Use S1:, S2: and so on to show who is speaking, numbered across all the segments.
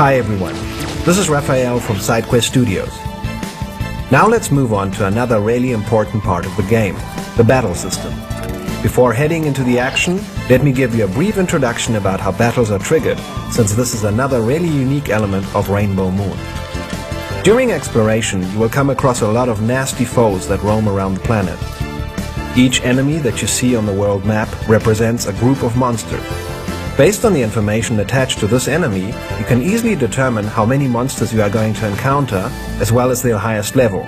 S1: Hi everyone, this is Raphael from SideQuest Studios. Now let's move on to another really important part of the game, the battle system. Before heading into the action, let me give you a brief introduction about how battles are triggered, since this is another really unique element of Rainbow Moon. During exploration, you will come across a lot of nasty foes that roam around the planet. Each enemy that you see on the world map represents a group of monsters. Based on the information attached to this enemy, you can easily determine how many monsters you are going to encounter, as well as their highest level.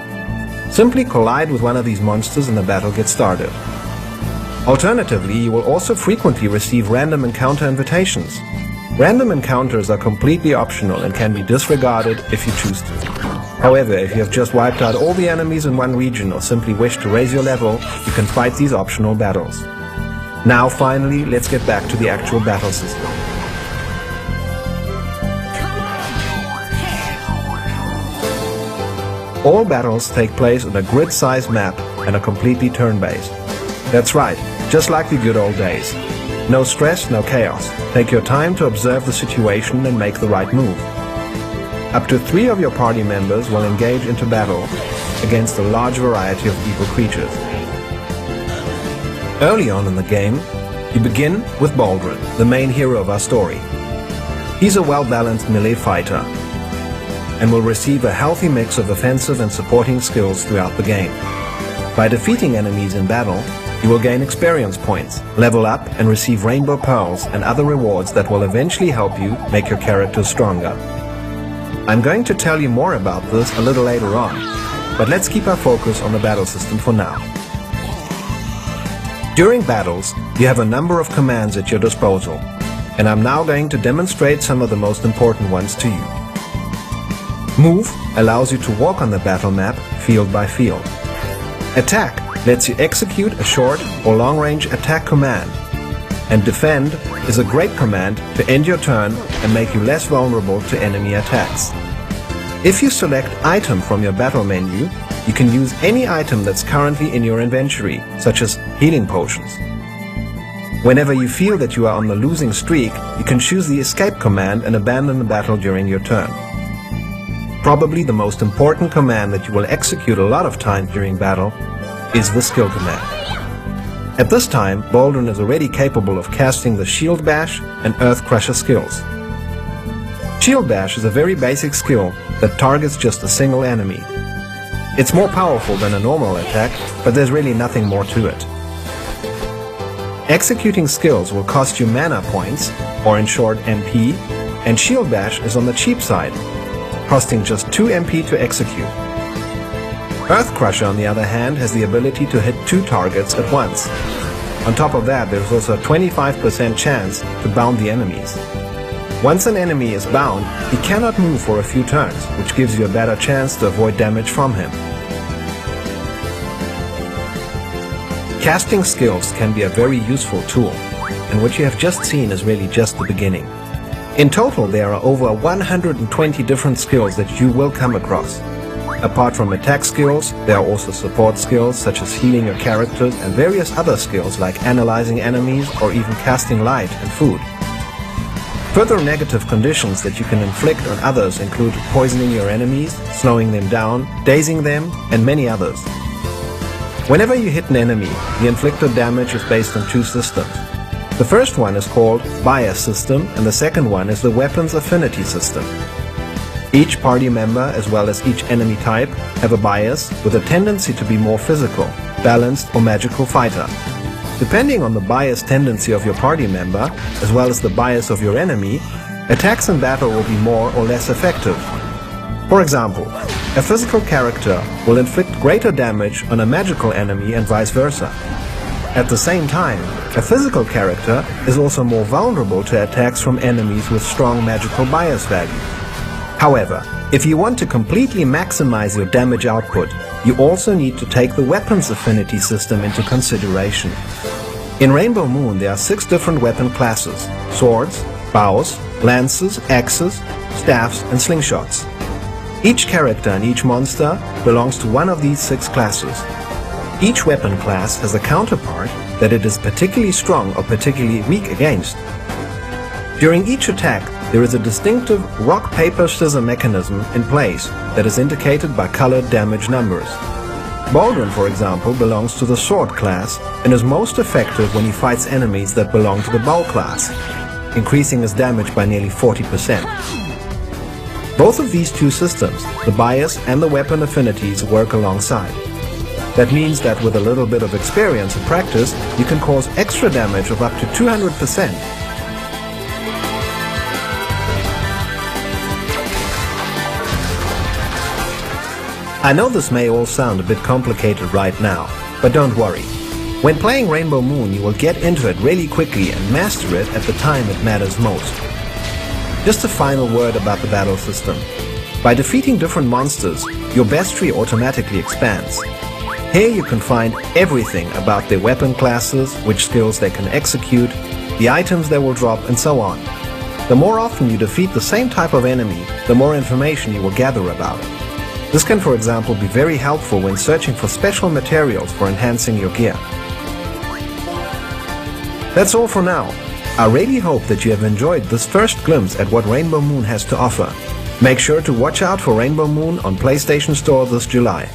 S1: Simply collide with one of these monsters and the battle gets started. Alternatively, you will also frequently receive random encounter invitations. Random encounters are completely optional and can be disregarded if you choose to. However, if you have just wiped out all the enemies in one region or simply wish to raise your level, you can fight these optional battles. Now finally, let's get back to the actual battle system. All battles take place on a grid-sized map and are completely turn-based. That's right, just like the good old days. No stress, no chaos. Take your time to observe the situation and make the right move. Up to 3 of your party members will engage into battle against a large variety of evil creatures. Early on in the game, you begin with Baldwin, the main hero of our story. He's a well-balanced melee fighter and will receive a healthy mix of offensive and supporting skills throughout the game. By defeating enemies in battle, you will gain experience points, level up and receive rainbow pearls and other rewards that will eventually help you make your character stronger. I'm going to tell you more about this a little later on, but let's keep our focus on the battle system for now. During battles, you have a number of commands at your disposal, and I'm now going to demonstrate some of the most important ones to you. Move allows you to walk on the battle map field by field. Attack lets you execute a short or long-range attack command. And Defend is a great command to end your turn and make you less vulnerable to enemy attacks. If you select Item from your battle menu, you can use any item that's currently in your inventory, such as healing potions. Whenever you feel that you are on the losing streak, you can choose the Escape command and abandon the battle during your turn. Probably the most important command that you will execute a lot of times during battle is the Skill command. At this time, Baldwin is already capable of casting the Shield Bash and Earth Crusher skills. Shield Bash is a very basic skill that targets just a single enemy. It's more powerful than a normal attack, but there's really nothing more to it. Executing skills will cost you mana points, or in short MP, and Shield Bash is on the cheap side, costing just 2 MP to execute. Earth Crusher, on the other hand, has the ability to hit 2 targets at once. On top of that, there's also a 25% chance to bound the enemies. Once an enemy is bound, he cannot move for a few turns, which gives you a better chance to avoid damage from him. Casting skills can be a very useful tool, and what you have just seen is really just the beginning. In total, there are over 120 different skills that you will come across. Apart from attack skills, there are also support skills such as healing your characters and various other skills like analyzing enemies or even casting light and food. Further negative conditions that you can inflict on others include poisoning your enemies, slowing them down, dazing them, and many others. Whenever you hit an enemy, the inflicted damage is based on 2 systems. The first one is called Bias System, and the second one is the Weapons Affinity System. Each party member, as well as each enemy type, have a bias with a tendency to be more physical, balanced, or magical fighter. Depending on the bias tendency of your party member, as well as the bias of your enemy, attacks in battle will be more or less effective. For example, a physical character will inflict greater damage on a magical enemy and vice versa. At the same time, a physical character is also more vulnerable to attacks from enemies with strong magical bias values. However, if you want to completely maximize your damage output, you also need to take the Weapons Affinity system into consideration. In Rainbow Moon, there are 6 different weapon classes: swords, bows, lances, axes, staffs, and slingshots. Each character and each monster belongs to one of these 6 classes. Each weapon class has a counterpart that it is particularly strong or particularly weak against. During each attack, there is a distinctive rock-paper-scissor mechanism in place that is indicated by colored damage numbers. Baldwin, for example, belongs to the sword class and is most effective when he fights enemies that belong to the bow class, increasing his damage by nearly 40%. Both of these two systems, the bias and the weapon affinities, work alongside. That means that with a little bit of experience and practice, you can cause extra damage of up to 200%. I know this may all sound a bit complicated right now, but don't worry. When playing Rainbow Moon, you will get into it really quickly and master it at the time it matters most. Just a final word about the battle system. By defeating different monsters, your best tree automatically expands. Here you can find everything about their weapon classes, which skills they can execute, the items they will drop, and so on. The more often you defeat the same type of enemy, the more information you will gather about it. This can, for example, be very helpful when searching for special materials for enhancing your gear. That's all for now. I really hope that you have enjoyed this first glimpse at what Rainbow Moon has to offer. Make sure to watch out for Rainbow Moon on PlayStation Store this July.